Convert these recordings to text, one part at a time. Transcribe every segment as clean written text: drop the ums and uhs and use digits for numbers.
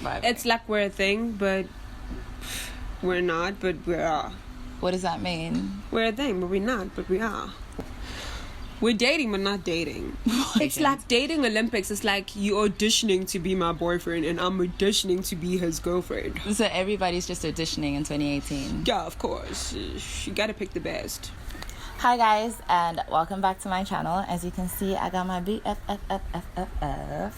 vibing? It's like we're a thing, but we're not, but we are. What does that mean? We're a thing, but we're not, but we are. We're dating, but not dating. It's like dating Olympics. It's like you auditioning to be my boyfriend, and I'm auditioning to be his girlfriend. So everybody's just auditioning in 2018. Yeah, of course. You gotta pick the best. Hi guys, and welcome back to my channel. As you can see, I got my BFFFFFF.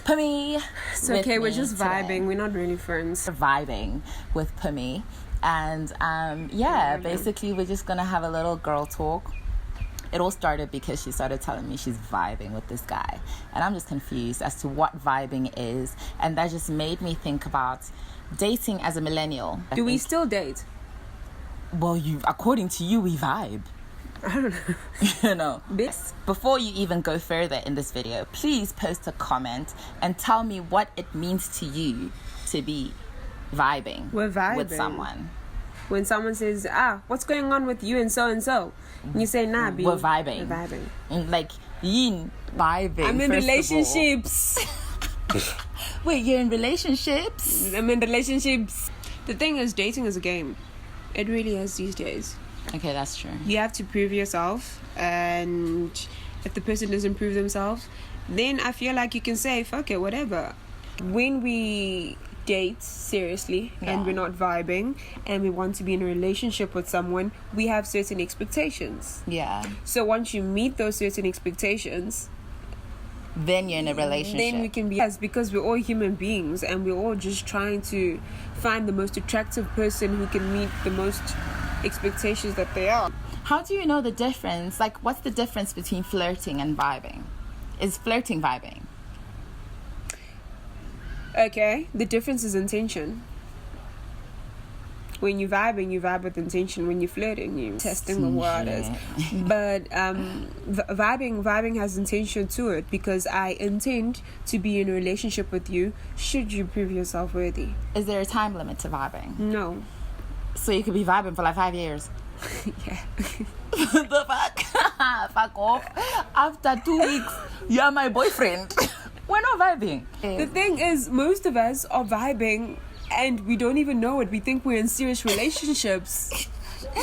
Pummy. It's okay, we're just vibing. We're not really friends. We're vibing with Pummy. And basically we're just gonna have a little girl talk. It all started because she started telling me she's vibing with this guy. And I'm just confused as to what vibing is. And that just made me think about dating as a millennial. Do we still date? Well, according to you, we vibe. I don't know. You know. Before you even go further in this video, please post a comment and tell me what it means to you to be vibing. We're vibing with someone. When someone says, what's going on with you and so and so, and you say, nah, B. We're vibing. We're vibing. And like, yin vibing. I'm in relationships. Wait, you're in relationships? I'm in relationships. The thing is, dating is a game. It really is these days. Okay, that's true. You have to prove yourself, and if the person doesn't prove themselves, then I feel like you can say, fuck it, whatever. When we date seriously and we're not vibing and we want to be in a relationship with someone, we have certain expectations. Yeah. So once you meet those certain expectations, then you're in a relationship. Then we can be, yes, because we're all human beings and we're all just trying to find the most attractive person who can meet the most expectations that they are. How do you know the difference? Like, what's the difference between flirting and vibing? Is flirting vibing? Okay, the difference is intention. When you're vibing, you vibe with intention. When you're flirting, you're testing the waters. But vibing has intention to it, because I intend to be in a relationship with you should you prove yourself worthy. Is there a time limit to vibing? No. So you could be vibing for like 5 years? Yeah. The fuck? Fuck off. After 2 weeks, you're my boyfriend. We're not vibing. The thing is, most of us are vibing and we don't even know it. We think we're in serious relationships.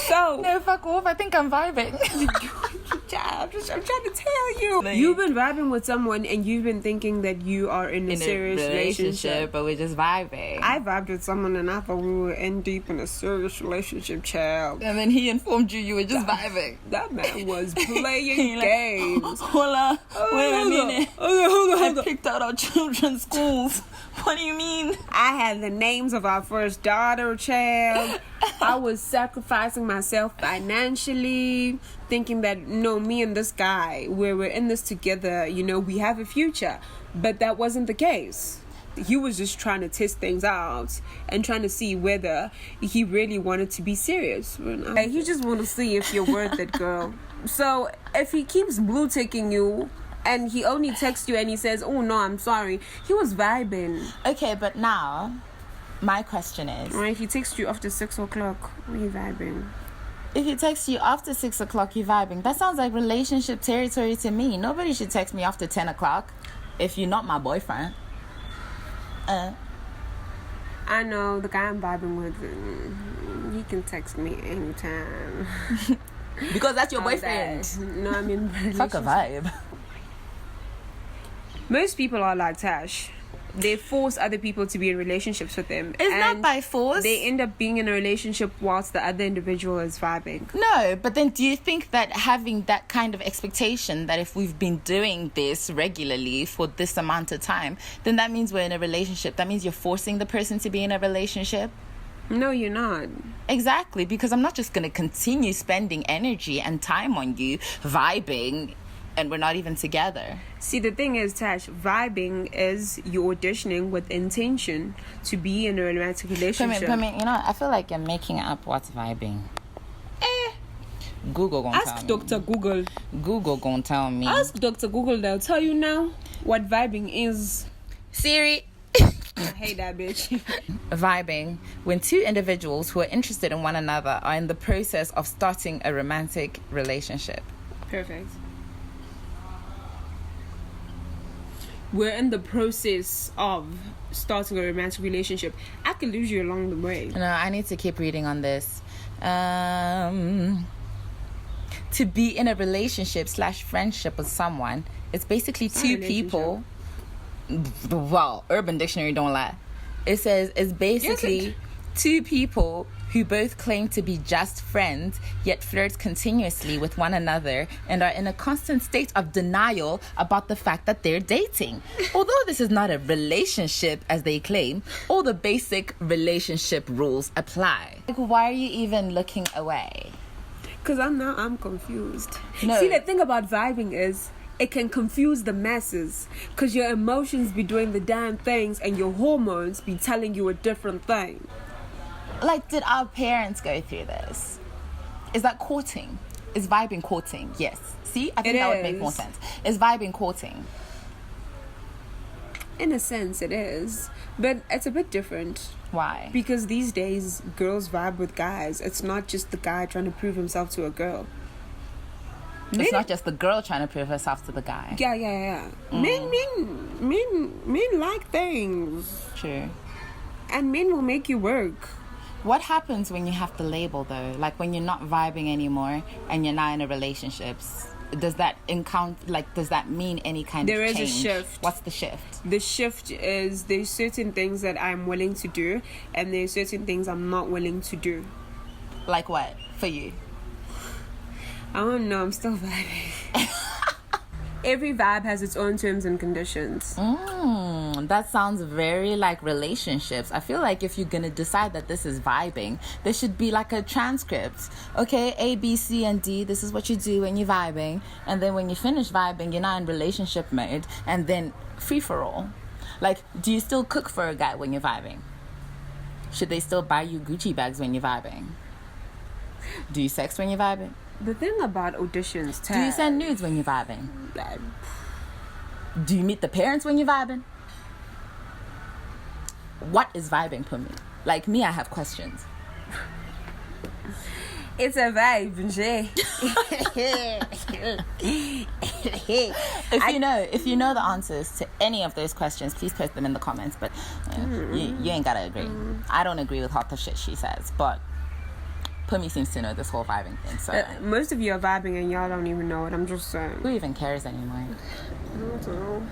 So no, fuck off. I think I'm vibing. I'm trying to tell you. You've been vibing with someone and you've been thinking that you are in a serious relationship, but we're just vibing. I vibed with someone and I thought we were in deep in a serious relationship, child. And then he informed you were just vibing. That man was playing games. Hold on. Wait a minute. Hold on. I picked out our children's schools. What do you mean? I had the names of our first daughter, child. I was sacrificing myself financially, thinking that, no, me and this guy, we're in this together, you know, we have a future. But that wasn't the case. He was just trying to test things out and trying to see whether he really wanted to be serious. He just want to see if you're worth it, girl. So if he keeps blue ticking you, and he only texts you and he says, oh no, I'm sorry, he was vibing. Okay, but now my question is, or if he texts you after 6 o'clock, are you vibing? If he texts you after 6 o'clock, you're vibing. That sounds like relationship territory to me. Nobody should text me after 10 o'clock if you're not my boyfriend. I know the guy I'm vibing with, he can text me anytime. Because that's your boyfriend. No, I mean, fuck a vibe. Most people are like Tash. They force other people to be in relationships with them. It's not by force. They end up being in a relationship whilst the other individual is vibing. No, but then do you think that having that kind of expectation that if we've been doing this regularly for this amount of time, then that means we're in a relationship? That means you're forcing the person to be in a relationship? No, you're not. Exactly, because I'm not just going to continue spending energy and time on you vibing and we're not even together. See, the thing is, Tash, vibing is you auditioning with intention to be in a romantic relationship. You know, I feel like you're making up what's vibing. Google gonna tell me. Ask Dr. Google. Google gonna tell me. Ask Dr. Google, they'll tell you now what vibing is. Siri. I hate that bitch. Vibing, when two individuals who are interested in one another are in the process of starting a romantic relationship. Perfect. we're in the process of starting a romantic relationship, I could lose you along the way. No, I need to keep reading on this. To be in a relationship / friendship with someone, it's basically two people. Well, Urban Dictionary don't lie. It says it's basically two people who both claim to be just friends, yet flirt continuously with one another and are in a constant state of denial about the fact that they're dating. Although this is not a relationship as they claim, all the basic relationship rules apply. Like, why are you even looking away? Because I'm confused. No. See, the thing about vibing is it can confuse the masses because your emotions be doing the damn things and your hormones be telling you a different thing. Like, did our parents go through this? Is that courting? Is vibing courting? Yes. See, I think that would make more sense. Is vibing courting? In a sense, it is. But it's a bit different. Why? Because these days, girls vibe with guys. It's not just the guy trying to prove himself to a girl. It's not just the girl trying to prove herself to the guy. Yeah. Men like things. True. And men will make you work. What happens when you have to label, though? Like, when you're not vibing anymore and you're not in a relationship, does that does that mean any kind of change? There is a shift. What's the shift? The shift is there's certain things that I'm willing to do and there's certain things I'm not willing to do. Like what for you? I don't know, I'm still vibing. Every vibe has its own terms and conditions. That sounds very like relationships. I feel like if you're gonna decide that this is vibing, there should be like a transcript. Okay, A, B, C, and D, this is what you do when you're vibing. And then when you finish vibing, you're not in relationship mode. And then free for all. Like, do you still cook for a guy when you're vibing? Should they still buy you Gucci bags when you're vibing? Do you sex when you're vibing? The thing about auditions, do you send nudes when you're vibing? Do you meet the parents when you're vibing? What is vibing for me? Like me, I have questions. It's a vibe, Jay. If you know the answers to any of those questions, please post them in the comments. But you ain't gotta agree. I don't agree with half the shit she says, but Pumi seems to know this whole vibing thing. So most of you are vibing and y'all don't even know it. I'm just saying. Who even cares anymore? I don't know.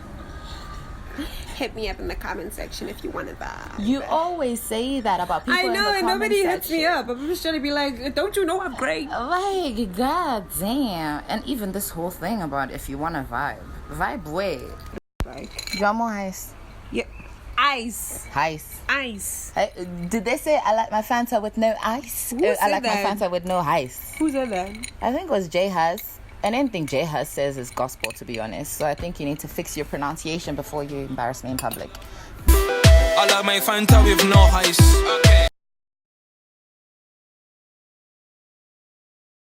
Hit me up in the comment section if you want to vibe. You always say that about people. I know, in the and comment nobody section. hits me up. I'm just trying to be like, don't you know I'm great? Like, god damn. And even this whole thing about if you want to vibe way. Like, You want more ice? yeah, ice. Ice. Did they say I like my Fanta with no ice? Who I said like that? my Fanta with no ice. Who said that? I think it was Jhus. And anything Jhus says is gospel, to be honest. So I think you need to fix your pronunciation before you embarrass me in public. I like my Fanta with no ice. Okay.